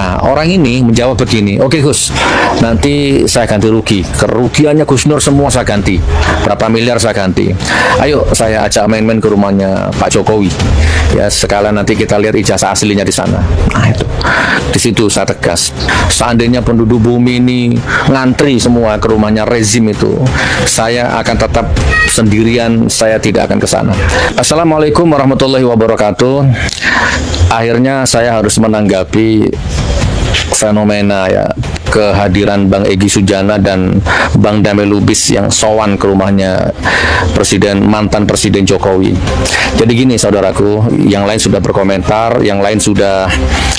Nah, orang ini menjawab begini, oke Gus, nanti saya ganti rugi, kerugiannya Gus Nur semua saya ganti, berapa miliar saya ganti. Ayo saya ajak main-main ke rumahnya Pak Jokowi, ya sekalian nanti kita lihat ijazah aslinya di sana. Nah itu, di situ saya tegas, seandainya penduduk bumi ini ngantri semua ke rumahnya rezim itu, saya akan tetap sendirian, saya tidak akan ke sana. Assalamualaikum warahmatullahi wabarakatuh. Akhirnya saya harus menanggapi fenomena ya kehadiran Bang Egy Sujana dan Bang Damai Lubis yang sowan ke rumahnya mantan Presiden Jokowi. Jadi gini saudaraku, yang lain sudah berkomentar, yang lain sudah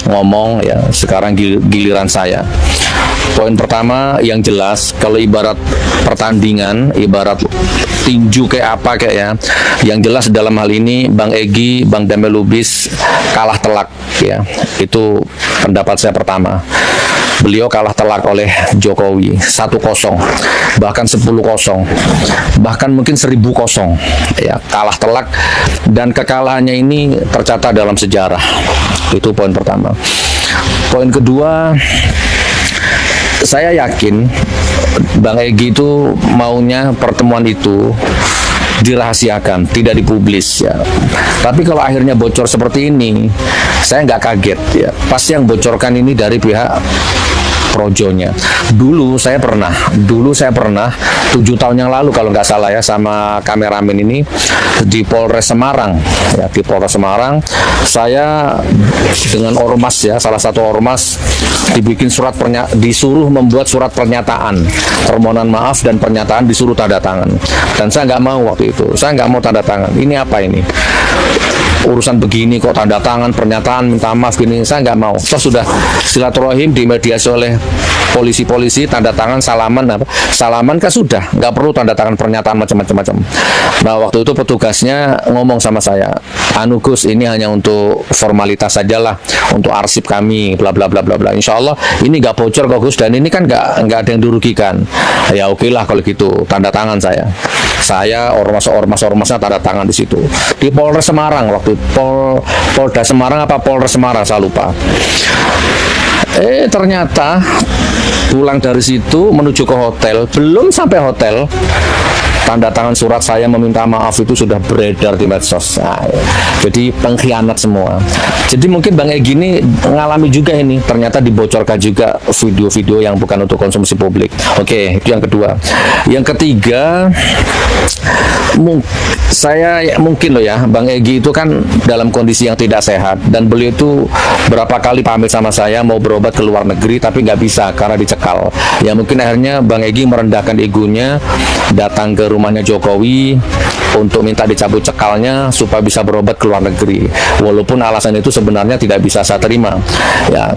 ngomong ya, sekarang giliran saya. Poin pertama yang jelas, kalau ibarat pertandingan, ibarat tinju kayak apa kayak ya, yang jelas dalam hal ini Bang Egy, Bang Damai Lubis kalah telak ya. Itu pendapat saya pertama. Beliau kalah telak oleh Jokowi 1-0, bahkan 10-0, bahkan mungkin 1000-0 ya, kalah telak, dan kekalahannya ini tercatat dalam sejarah. Itu poin pertama. Poin kedua, saya yakin Bang Egy itu maunya pertemuan itu dirahasiakan, tidak dipublis ya. Tapi kalau akhirnya bocor seperti ini, saya nggak kaget ya. Pasti yang bocorkan ini dari pihak projonya. Dulu saya pernah 7 tahun yang lalu kalau nggak salah ya, sama kameramen ini di Polres Semarang ya, di Polres Semarang saya dengan ormas ya, salah satu ormas disuruh membuat surat pernyataan permohonan maaf dan pernyataan, disuruh tanda tangan, dan saya nggak mau waktu itu, saya nggak mau tanda tangan. Ini apa ini? Urusan begini kok tanda tangan pernyataan minta maaf gini, saya nggak mau. Toh sudah silaturahim dimediasi oleh polisi-polisi, tanda tangan salaman kan sudah, nggak perlu tanda tangan pernyataan macam-macam. Nah waktu itu petugasnya ngomong sama saya, anu Gus, ini hanya untuk formalitas sajalah, untuk arsip kami bla bla bla bla bla, insya Allah ini nggak bocor kok Gus, dan ini kan nggak ada yang dirugikan. Ya oke lah kalau gitu, tanda tangan saya ormasnya tanda tangan di situ di Polres Semarang waktu Polda Semarang apa Polres Semarang saya lupa. Ternyata pulang dari situ menuju ke hotel, belum sampai hotel, tanda tangan surat saya meminta maaf itu sudah beredar di medsos. Nah, jadi pengkhianat semua. Jadi mungkin Bang Egy ini mengalami juga ini, ternyata dibocorkan juga video-video yang bukan untuk konsumsi publik. Oke, itu yang kedua. Yang ketiga, mungkin loh ya, Bang Egy itu kan dalam kondisi yang tidak sehat, dan beliau itu berapa kali pamit sama saya mau berobat ke luar negeri tapi nggak bisa karena dicekal. Ya mungkin akhirnya Bang Egy merendahkan egonya, datang ke rumahnya Jokowi untuk minta dicabut cekalnya supaya bisa berobat ke luar negeri. Walaupun alasan itu sebenarnya tidak bisa saya terima, ya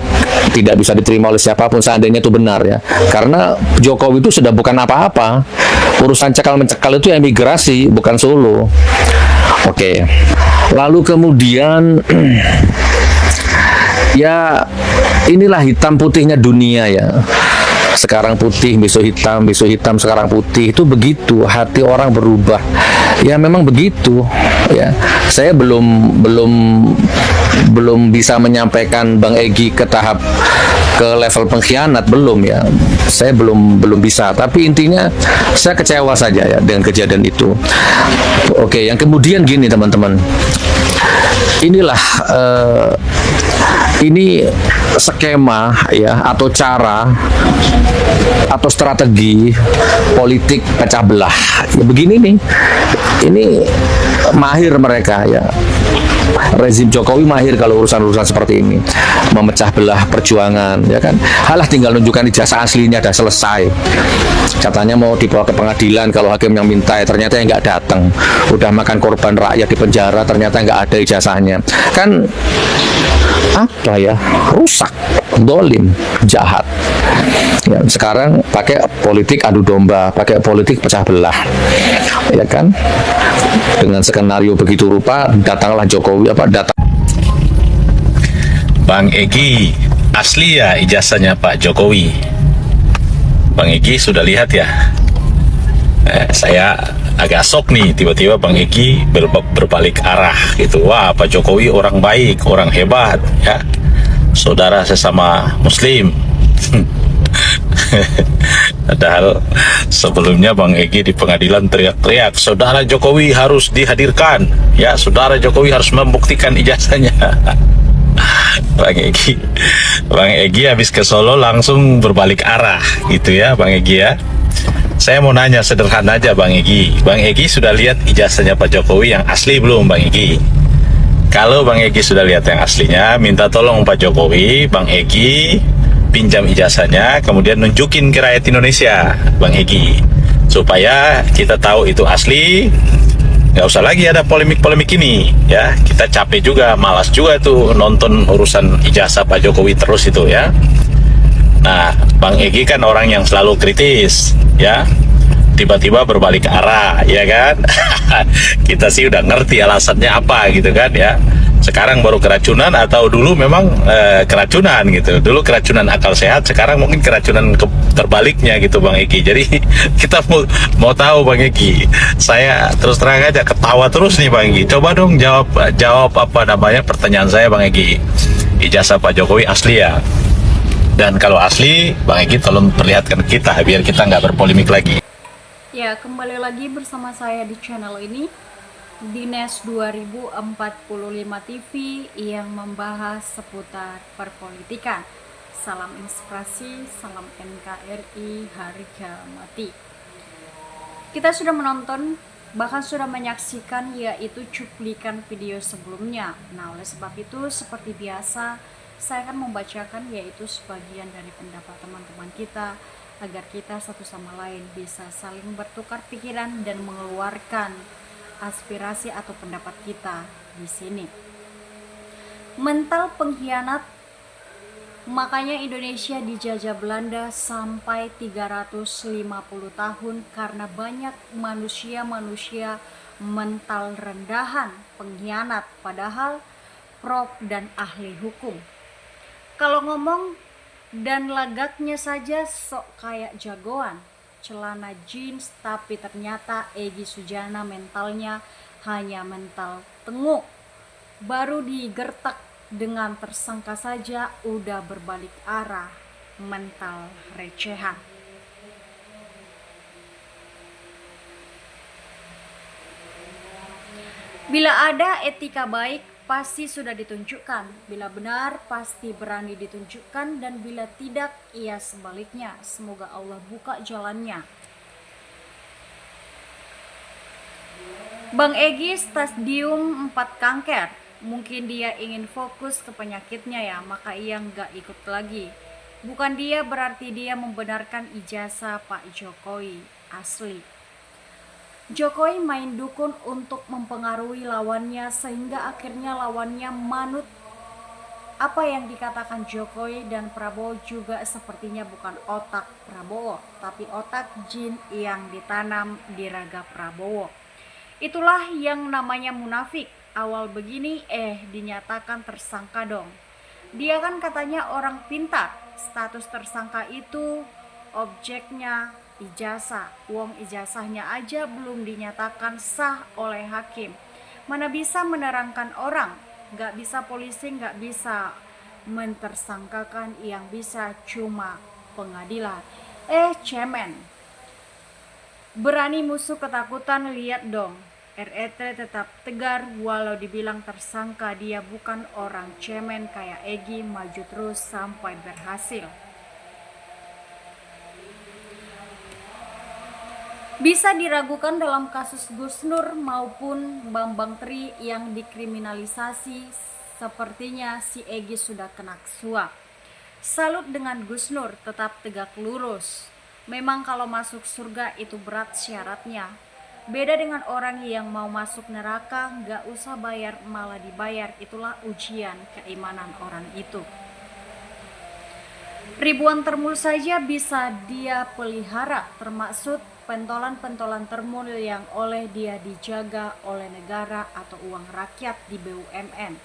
tidak bisa diterima oleh siapapun seandainya itu benar ya. Karena Jokowi itu sudah bukan apa-apa. Urusan cekal-mencekal itu imigrasi, bukan Solo. Oke. Lalu kemudian ya inilah hitam putihnya dunia ya. Sekarang putih, besok hitam, sekarang putih. Itu begitu, hati orang berubah. Ya memang begitu ya. Saya belum bisa menyampaikan Bang Egy ke level pengkhianat, belum ya. Saya belum bisa, tapi intinya saya kecewa saja ya dengan kejadian itu. Oke, yang kemudian gini teman-teman. Inilah ini skema ya, atau cara atau strategi politik pecah belah. Ya begini nih. Ini mahir mereka ya. Rezim Jokowi mahir kalau urusan-urusan seperti ini, memecah belah perjuangan ya kan. Halah tinggal nunjukkan ijazah aslinya, dah selesai. Katanya mau dibawa ke pengadilan kalau hakim yang minta, ya ternyata yang nggak datang. Udah makan korban rakyat di penjara, ternyata nggak ada ijazahnya. Kan apa ya, rusak, dolim, jahat. Ya, sekarang pakai politik adu domba, pakai politik pecah belah, ya kan? Dengan skenario begitu rupa, datanglah Jokowi Bang Egy, asli ya ijazahnya Pak Jokowi. Bang Egy sudah lihat ya. Saya agak shock nih, tiba-tiba Bang Egy berbalik arah gitu. Wah, Pak Jokowi orang baik, orang hebat ya. saudara sesama muslim. Padahal sebelumnya Bang Egy di pengadilan teriak-teriak, saudara Jokowi harus dihadirkan, ya, saudara Jokowi harus membuktikan ijazahnya. Bang Egy habis ke Solo langsung berbalik arah gitu ya Bang Egy ya. Saya mau nanya sederhana aja Bang Egy. Bang Egy sudah lihat ijazahnya Pak Jokowi yang asli belum Bang Egy? Kalau Bang Egy sudah lihat yang aslinya, minta tolong Pak Jokowi, Bang Egy pinjam ijazahnya, kemudian nunjukin ke rakyat Indonesia, Bang Egy, supaya kita tahu itu asli. Nggak usah lagi ada polemik-polemik ini, ya. Kita capek juga, malas juga tuh nonton urusan ijazah Pak Jokowi terus itu, ya. Nah, Bang Egy kan orang yang selalu kritis, ya. Tiba-tiba berbalik arah, ya kan? Kita sih udah ngerti alasannya apa gitu kan, ya. Sekarang baru keracunan atau dulu memang keracunan gitu. Dulu keracunan akal sehat, sekarang mungkin keracunan terbaliknya gitu Bang Egy. Jadi kita mau tahu Bang Egy. Saya terus terang aja ketawa terus nih Bang Egy. Coba dong jawab apa namanya pertanyaan saya Bang Egy. Ijazah Pak Jokowi asli ya? Dan kalau asli, Bang Egy tolong perlihatkan kita biar kita nggak berpolemik lagi. Ya, kembali lagi bersama saya di channel ini, Dines 2045 TV yang membahas seputar perpolitikan. Salam inspirasi, salam NKRI, harga mati. Kita sudah menonton, bahkan sudah menyaksikan yaitu cuplikan video sebelumnya. Nah, oleh sebab itu seperti biasa saya akan membacakan yaitu sebagian dari pendapat teman-teman kita agar kita satu sama lain bisa saling bertukar pikiran dan mengeluarkan aspirasi atau pendapat kita di sini. Mental pengkhianat, makanya Indonesia dijajah Belanda sampai 350 tahun karena banyak manusia-manusia mental rendahan, pengkhianat, padahal prof dan ahli hukum. Kalau ngomong dan lagaknya saja sok kayak jagoan, celana jeans, tapi ternyata Egy Sujana mentalnya hanya mental tenguk. Baru digertak dengan tersangka saja udah berbalik arah, mental recehan. Bila ada etika baik pasti sudah ditunjukkan, bila benar pasti berani ditunjukkan, dan bila tidak, ia sebaliknya. Semoga Allah buka jalannya. Bang Egy stadium 4 kanker, mungkin dia ingin fokus ke penyakitnya ya, maka ia nggak ikut lagi. Bukan dia berarti dia membenarkan ijazah Pak Jokowi asli. Jokowi main dukun untuk mempengaruhi lawannya sehingga akhirnya lawannya manut apa yang dikatakan Jokowi, dan Prabowo juga sepertinya bukan otak Prabowo, tapi otak jin yang ditanam di raga Prabowo. Itulah yang namanya munafik. Awal begini dinyatakan tersangka dong. Dia kan katanya orang pintar. Status tersangka itu objeknya ijazah. Uang ijazahnya aja belum dinyatakan sah oleh hakim. Mana bisa menerangkan orang? Gak bisa polisi, gak bisa mentersangkakan, yang bisa cuma pengadilan. Cemen. Berani musuh ketakutan, lihat dong. RET tetap tegar walau dibilang tersangka. Dia bukan orang cemen kayak Egy, maju terus sampai berhasil. Bisa diragukan dalam kasus Gus Nur maupun Bambang Tri yang dikriminalisasi, sepertinya si Egy sudah kena suap. Salut dengan Gus Nur, tetap tegak lurus. Memang kalau masuk surga itu berat syaratnya. Beda dengan orang yang mau masuk neraka, gak usah bayar malah dibayar. Itulah ujian keimanan orang itu. Ribuan termul saja bisa dia pelihara, termasuk pentolan-pentolan termul yang oleh dia dijaga oleh negara atau uang rakyat di BUMN.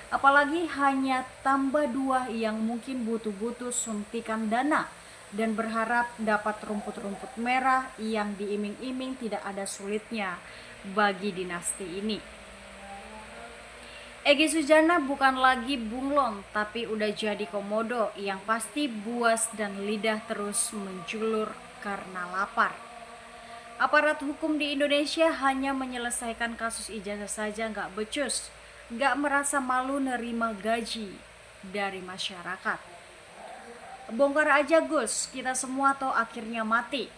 Apalagi hanya tambah 2 yang mungkin butuh-butuh suntikan dana dan berharap dapat rumput-rumput merah yang diiming-iming tidak ada sulitnya bagi dinasti ini. Egy Sujana bukan lagi bunglon, tapi udah jadi komodo yang pasti buas dan lidah terus menjulur karena lapar. Aparat hukum di Indonesia hanya menyelesaikan kasus ijazah saja nggak becus, nggak merasa malu nerima gaji dari masyarakat. Bongkar aja Gus, kita semua toh akhirnya mati.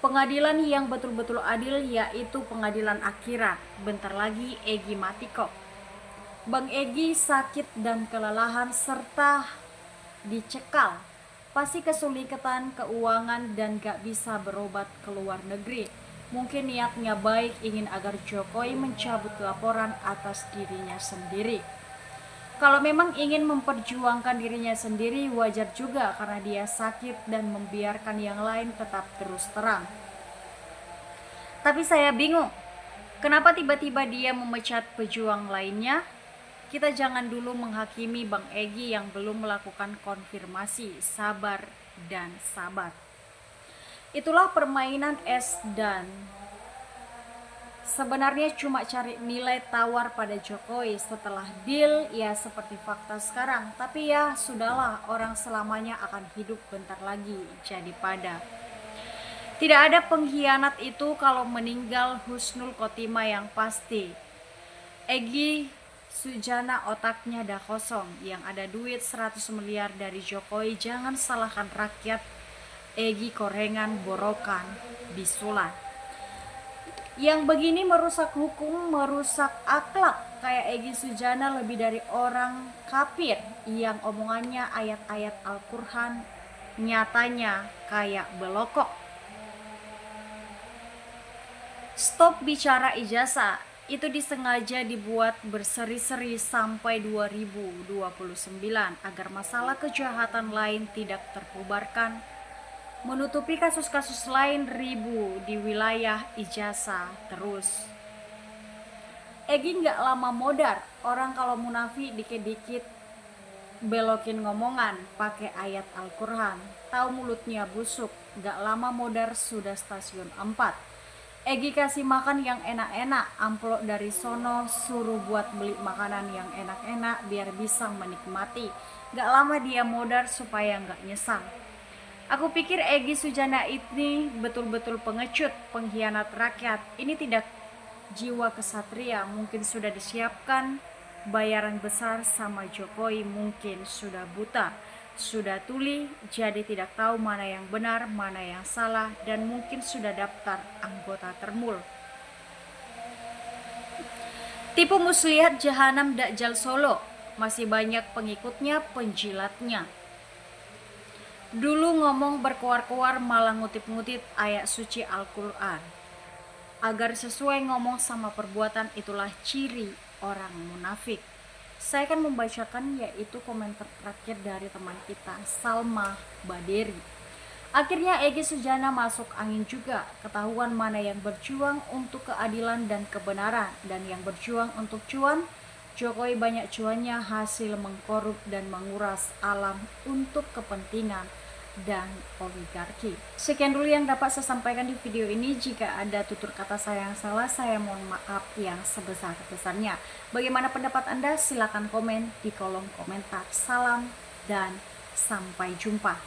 Pengadilan yang betul-betul adil yaitu pengadilan akhirat. Bentar lagi Egy mati kok. Bang Egy sakit dan kelelahan serta dicekal. Pasti kesulitan keuangan dan gak bisa berobat ke luar negeri. Mungkin niatnya baik, ingin agar Jokowi mencabut laporan atas dirinya sendiri. Kalau memang ingin memperjuangkan dirinya sendiri, wajar juga karena dia sakit dan membiarkan yang lain tetap terus terang. Tapi saya bingung, kenapa tiba-tiba dia memecat pejuang lainnya? Kita jangan dulu menghakimi Bang Egy yang belum melakukan konfirmasi, sabar dan sabar. Itulah permainan es dan sebenarnya cuma cari nilai tawar pada Jokowi. Setelah deal ya seperti fakta sekarang. Tapi ya sudahlah, orang selamanya akan hidup bentar lagi jadi pada. Tidak ada pengkhianat itu kalau meninggal husnul khotimah yang pasti. Egy Sujana otaknya dah kosong. Yang ada duit 100 miliar dari Jokowi. Jangan salahkan rakyat. Egy korengan borokan bisulan. Yang begini merusak hukum, merusak akhlak. Kayak Egy Sujana lebih dari orang kafir yang omongannya ayat-ayat Al-Quran, nyatanya kayak belokok. Stop bicara ijazah, itu disengaja dibuat berseri-seri sampai 2029 agar masalah kejahatan lain tidak terpubarkan. Menutupi kasus-kasus lain ribu di wilayah ijazah terus. Egy nggak lama modar, orang kalau munafik dikit-dikit belokin ngomongan pakai ayat Al-Quran. Tahu mulutnya busuk, nggak lama modar sudah stasiun 4. Egy kasih makan yang enak-enak, amplop dari sono suruh buat beli makanan yang enak-enak biar bisa menikmati. Nggak lama dia modar supaya nggak nyesal. Aku pikir Egy Sujana ini betul-betul pengecut, pengkhianat rakyat. Ini tidak jiwa kesatria, mungkin sudah disiapkan bayaran besar sama Jokowi, mungkin sudah buta, sudah tuli, jadi tidak tahu mana yang benar, mana yang salah, dan mungkin sudah daftar anggota Termul. Tipu muslihat Jahanam Dajjal Solo, masih banyak pengikutnya, penjilatnya. Dulu ngomong berkuar-kuar malah ngutip-ngutip ayat suci Al-Quran. Agar sesuai ngomong sama perbuatan, itulah ciri orang munafik. Saya akan membacakan yaitu komentar terakhir dari teman kita, Salma Baderi. Akhirnya Egy Sujana masuk angin juga, ketahuan mana yang berjuang untuk keadilan dan kebenaran dan yang berjuang untuk cuan. Jokowi banyak cuannya hasil mengkorup dan menguras alam untuk kepentingan dan oligarki. Sekian dulu yang dapat saya sampaikan di video ini. Jika ada tutur kata saya yang salah, saya mohon maaf yang sebesar-besarnya. Bagaimana pendapat Anda? Silakan komen di kolom komentar. Salam dan sampai jumpa.